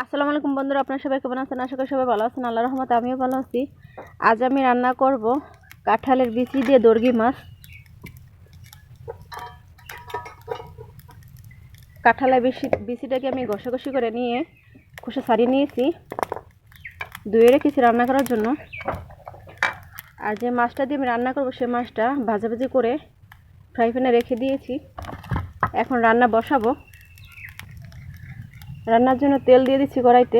আসসালামু আলাইকুম বন্ধুরা, আপনারা সবাই কেমন আছেন? আশা করি সবাই ভালো আছেন। আল্লাহর রহমতে আমিও ভালো আছি। আজ আমি রান্না করব কাঁঠালের বিচি দিয়ে দর্গি মাছ। কাঁঠালের বিচিটাকে আমি ঘষাঘষি করে নিয়ে খোসা ছাড়িয়ে নিয়েছি, ধুয়ে রেখেছি রান্না করার জন্য। আর যে মাছটা দিয়ে আমি রান্না করব সে মাছটা ভাজাভাজি করে ফ্রাই প্যানে রেখে দিয়েছি। এখন রান্না বসাবো। রান্নার জন্য তেল দিয়ে দিচ্ছি কড়াইতে।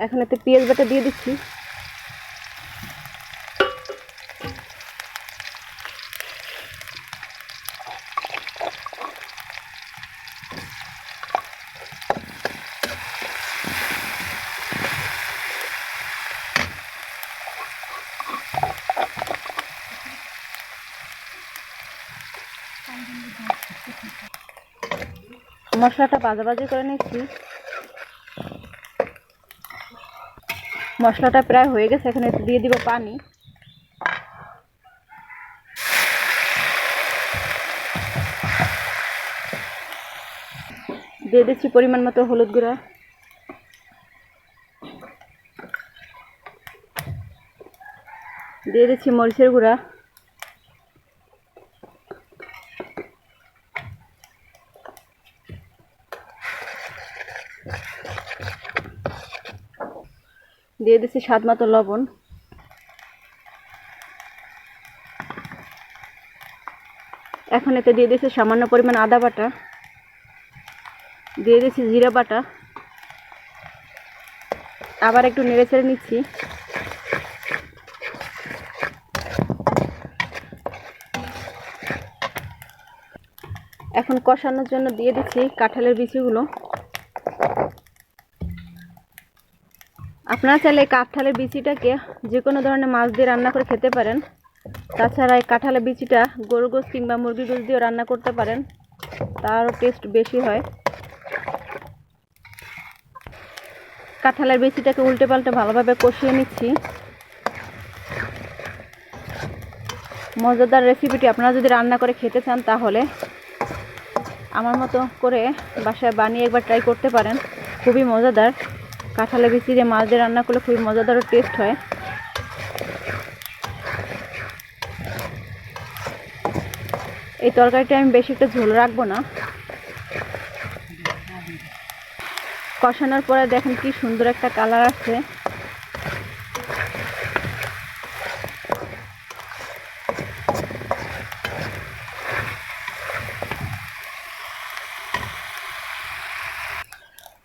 এখন এতে পেঁয়াজ বাটা দিয়ে দিচ্ছি। মশলাটা ভাজাভাজি করে নিচ্ছি। মশলাটা প্রায় হয়ে গেছে, এখানে দিয়ে দিব পানি। দিয়ে দিচ্ছি পরিমাণ মতো হলুদ গুঁড়া, দিয়ে দিচ্ছি মরিচের গুঁড়া, দিয়ে দিচ্ছি স্বাদ মতো লবণ। এখন এতে দিয়ে দিচ্ছি সামান্য পরিমাণ আদা বাটা, দিয়ে দিচ্ছি জিরা বাটা। আবার একটু নেড়ে চেড়ে নিচ্ছি। এখন কষানোর জন্য দিয়ে দিচ্ছি কাঁঠালের বিচিগুলো। আপনারা চাইলে কাঁঠালের বিচিটাকে যে কোনো ধরনের মাছ দিয়ে রান্না করে খেতে পারেন। তাছাড়া এই কাঁঠালের বিচিটা গরু গোশ কিংবা মুরগি গোশ দিয়েও রান্না করতে পারেন, তারও টেস্ট বেশি হয়। কাঁঠালের বিচিটাকে উল্টে পাল্টে ভালোভাবে কষিয়ে নিচ্ছি। মজাদার রেসিপিটি আপনারা যদি রান্না করে খেতে চান তাহলে আমার মতো করে বাসায় বানিয়ে একবার ট্রাই করতে পারেন। খুবই মজাদার। কাঁঠালের বিচি দিয়ে মাছ দিয়ে রান্না করলে খুবই মজাদার ও টেস্ট হয়। এই তরকারিটা আমি বেশি একটা ঝোল রাখবো না। কষানোর পরে দেখেন কি সুন্দর একটা কালার আসছে।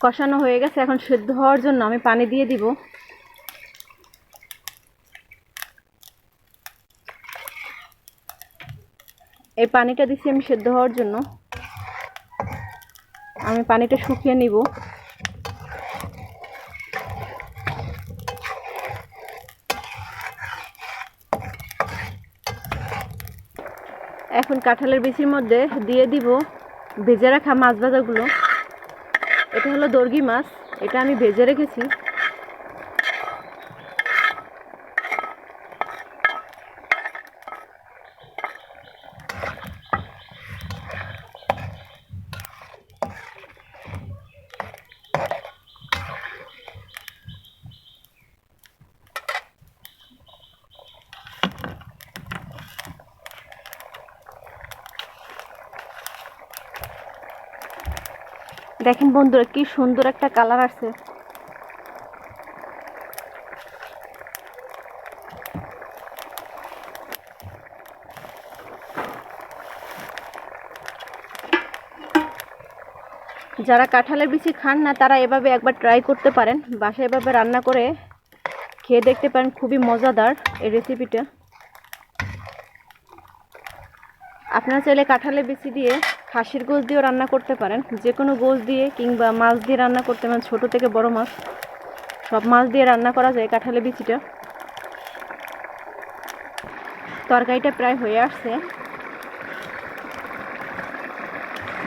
কষানো হয়ে গেছে, এখন সেদ্ধ হওয়ার জন্য আমি পানি দিয়ে দিব। এই পানিটা দিচ্ছি আমি সেদ্ধ হওয়ার জন্য। আমি পানিটা শুকিয়ে নিব। এখন কাঁঠালের বিচির মধ্যে দিয়ে দিব ভেজে রাখা মাছ ভাজাগুলো। এটা হলো দর্গি মাছ, এটা আমি ভেজে রেখেছি। দেখেন বন্ধুরা কি সুন্দর একটা কালার আসছে। যারা কাঁঠালের বিচি খান না তারা এভাবে একবার ট্রাই করতে পারেন, বাসায় এভাবে রান্না করে খেয়ে দেখতে পারেন। খুবই মজাদার এই রেসিপিটা। আপনারা চাইলে কাঁঠালের বিচি দিয়ে খাসির গোশ দিয়েও রান্না করতে পারেন। যে কোনো গোশ দিয়ে কিংবা মাছ দিয়ে রান্না করতে পারেন, ছোট থেকে বড় মাছ সব মাছ দিয়ে রান্না করা যায় কাঁঠালের বিচিটা। তরকারিটা প্রায় হয়ে আসছে,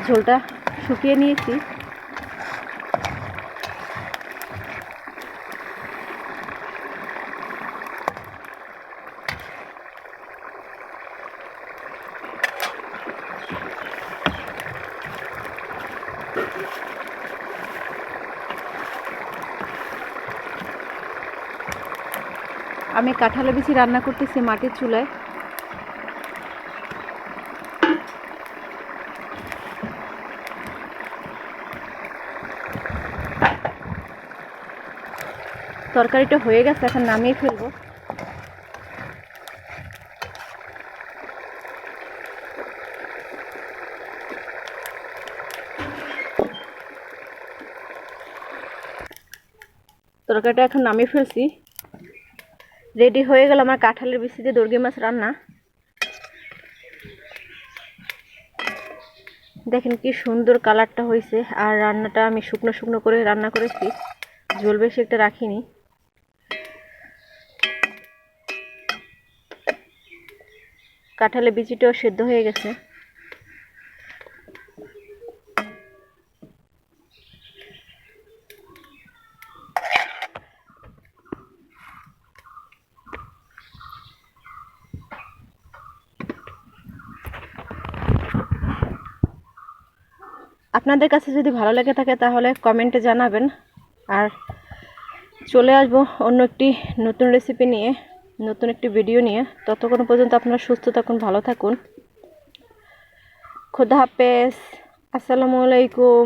ঝোলটা শুকিয়ে নিয়েছি। আমি কাঁঠালের বিচি রান্না করতেছি মাটির চুলায়। তরকারিটা হয়ে গেছে, এখন নামিয়ে ফেলবো। তরকারিটা এখন নামিয়ে ফেলছি। রেডি হয়ে গেল আমার কাঁঠালের বিচি দিয়ে দর্গি মাছ রান্না। দেখেন কি সুন্দর কালারটা হয়েছে। আর রান্নাটা আমি শুকনো শুকনো করে রান্না করেছি, ঝোল বেশি একটা রাখিনি। কাঁঠালের বিচিটাও সেদ্ধ হয়ে গেছে। আপনাদের কাছে যদি ভালো লেগে থাকে তাহলে কমেন্টে জানাবেন। আর চলে আসবো অন্য একটি নতুন রেসিপি নিয়ে, নতুন একটি ভিডিও নিয়ে। ততক্ষণ পর্যন্ত আপনারা সুস্থ থাকুন, ভালো থাকুন। খুদা হাফেজ, আসসালামু আলাইকুম,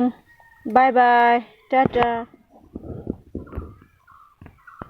বাই বাই, টাটা।